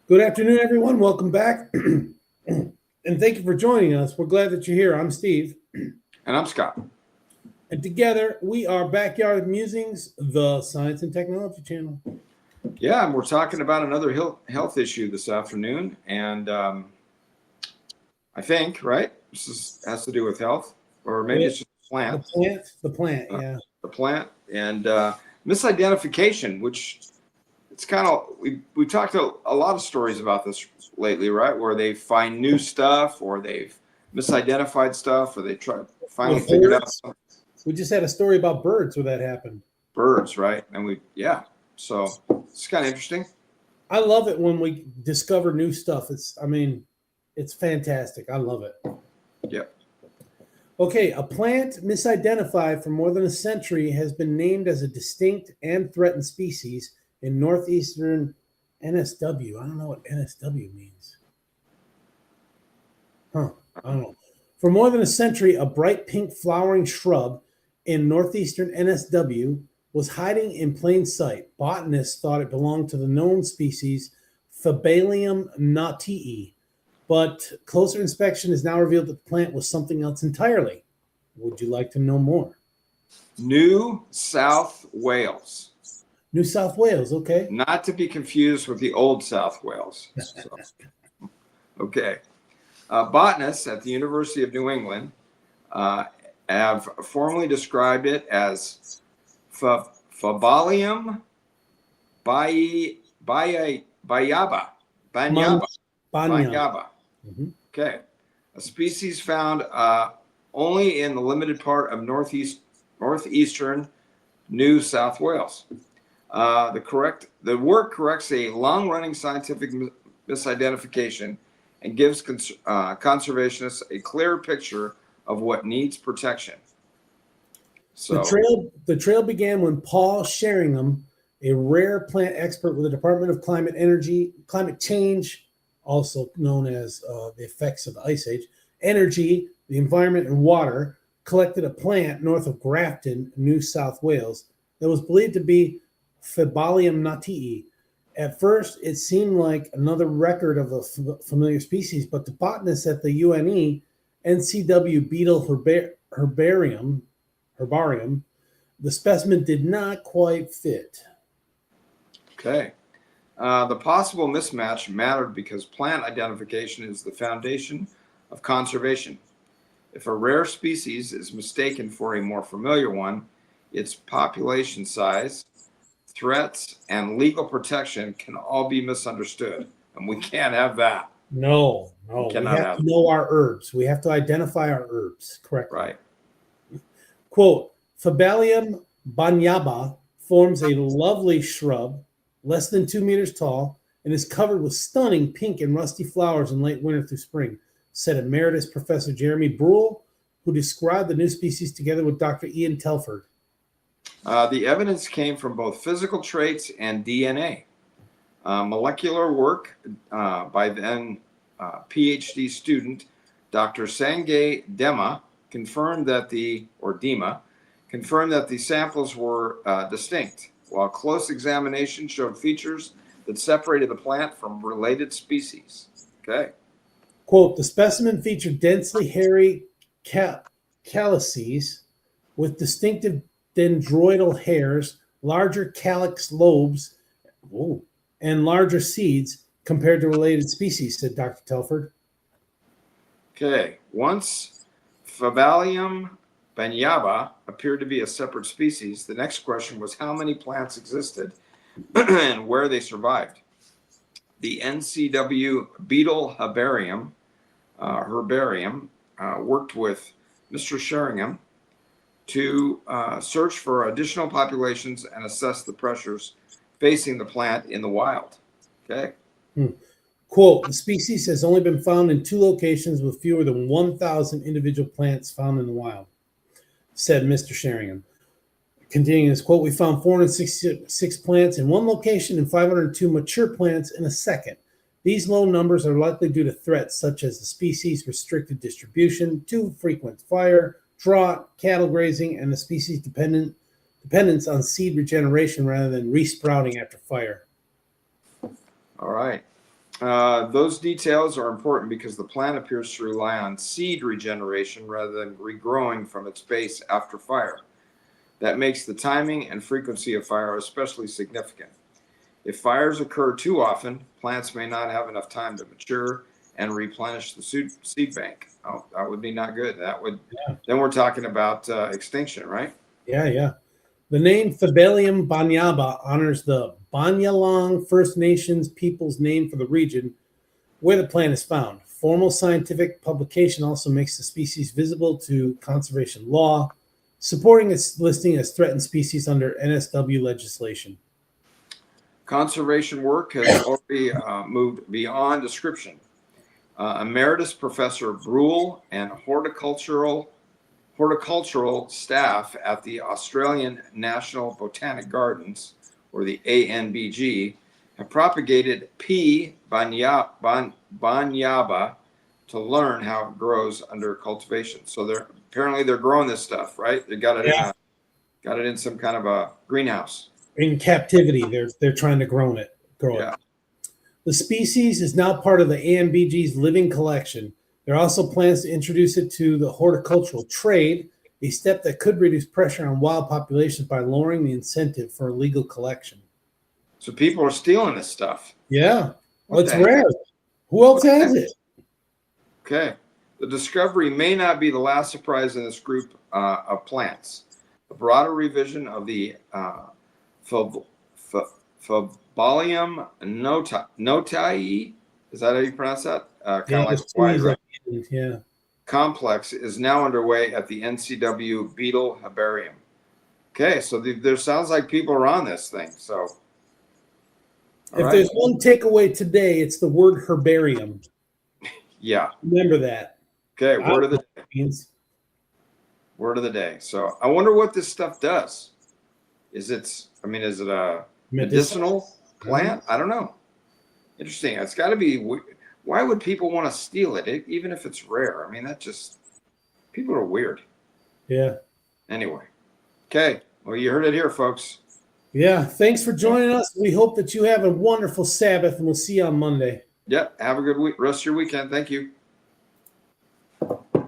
Good afternoon, everyone. Welcome back. And thank you for joining us. We're glad that you're here. I'm Steve. And I'm Scott. And together we are Backyard Musings, the Science and Technology channel. Yeah, and we're talking about another health issue this afternoon. And I think, right, has to do with health, or maybe it's just plants. The plant, yeah. The plant. And misidentification, which it's kind of, we've talked a lot of stories about this lately, right, where they find new stuff or they've misidentified stuff or they finally figured out something. We just had a story about birds where that happened. Birds, right? And so it's kind of interesting. I love it when we discover new stuff. It's fantastic. I love it. Yep. Okay, a plant misidentified for more than a century has been named as a distinct and threatened species in northeastern NSW. I don't know what NSW means. I don't know. For more than a century, a bright pink flowering shrub in northeastern NSW was hiding in plain sight. Botanists thought it belonged to the known species Phebalium nottii, but closer inspection has now revealed that the plant was something else entirely. Would you like to know more? New South Wales. New South Wales, okay. Not to be confused with the old South Wales. So, okay. Botanists at the University of New England have formally described it as Phebalium banyaba. Mm-hmm. Okay. A species found only in the limited part of northeastern New South Wales. The work corrects a long-running scientific misidentification and gives conservationists a clear picture of what needs protection. So the trail began when Paul Sheringham, a rare plant expert with the Department of Climate Change, also known as the effects of the Ice Age, energy, the environment, and water, collected a plant north of Grafton, New South Wales, that was believed to be Phebalium nottii. At first, it seemed like another record of a familiar species, but the botanists at the UNE NCW beetle herbarium, the specimen did not quite fit. Okay. The possible mismatch mattered because plant identification is the foundation of conservation. If a rare species is mistaken for a more familiar one, its population size, threats, and legal protection can all be misunderstood. And we can't have that. No. We have to know our herbs. We have to identify our herbs correctly. Right. Quote, Phebalium banyaba forms a lovely shrub, less than 2 meters tall, and is covered with stunning pink and rusty flowers in late winter through spring, said Emeritus Professor Jeremy Brule, who described the new species together with Dr. Ian Telford. The evidence came from both physical traits and DNA. Molecular work by then PhD student Dr. Sangay Dema confirmed that the samples were distinct, while close examination showed features that separated the plant from related species. Okay. Quote, the specimen featured densely hairy calyces with distinctive dendroidal hairs, larger calyx lobes, and larger seeds compared to related species, said Dr. Telford. Okay. Once Phebalium banyaba appeared to be a separate species, the next question was how many plants existed and where they survived. The NCW beetle herbarium worked with Mr. Sheringham to search for additional populations and assess the pressures facing the plant in the wild. Okay. Quote, the species has only been found in 2 locations with fewer than 1,000 individual plants found in the wild, said Mr. Sheringham. Continuing his quote, we found 466 plants in 1 location and 502 mature plants in a second. These low numbers are likely due to threats such as the species' restricted distribution, too frequent fire, drought, cattle grazing, and the species' dependence on seed regeneration rather than resprouting after fire. All right. Those details are important because the plant appears to rely on seed regeneration rather than regrowing from its base after fire. That makes the timing and frequency of fire especially significant. If fires occur too often, plants may not have enough time to mature and replenish the seed bank. Oh, that would be not good. That would, then we're talking about extinction, right? Yeah. The name Phebalium banyaba honors the Banyalong First Nations people's name for the region where the plant is found. Formal scientific publication also makes the species visible to conservation law, supporting its listing as threatened species under NSW legislation. Conservation work has already moved beyond description. Emeritus Professor Brule and horticultural staff at the Australian National Botanic Gardens, or the ANBG, have propagated P. banyaba to learn how it grows under cultivation. So they're growing this stuff, right? They got it in some kind of a greenhouse. In captivity, they're trying to grow it. The species is now part of the ANBG's living collection. There are also plans to introduce it to the horticultural trade, a step that could reduce pressure on wild populations by lowering the incentive for illegal collection. So people are stealing this stuff. Yeah. Well, it's rare. Who else has it? Okay. The discovery may not be the last surprise in this group of plants. A broader revision of the Phebalium nottii, is that how you pronounce that? Kind of like Y, right? Yeah. Complex is now underway at the NCW Beetle Herbarium. Okay, so there sounds like people are on this thing. So, if there's one takeaway today, it's the word herbarium. Yeah. Remember that. Okay, word of the day. Word of the day. So I wonder what this stuff does. Is it a medicinal plant? I don't know. Interesting. It's got to be. Why would people want to steal it, even if it's rare? I mean, people are weird. Yeah. Anyway. Okay. Well, you heard it here, folks. Yeah. Thanks for joining us. We hope that you have a wonderful Sabbath, and we'll see you on Monday. Yep. Have a good week. Rest of your weekend. Thank you.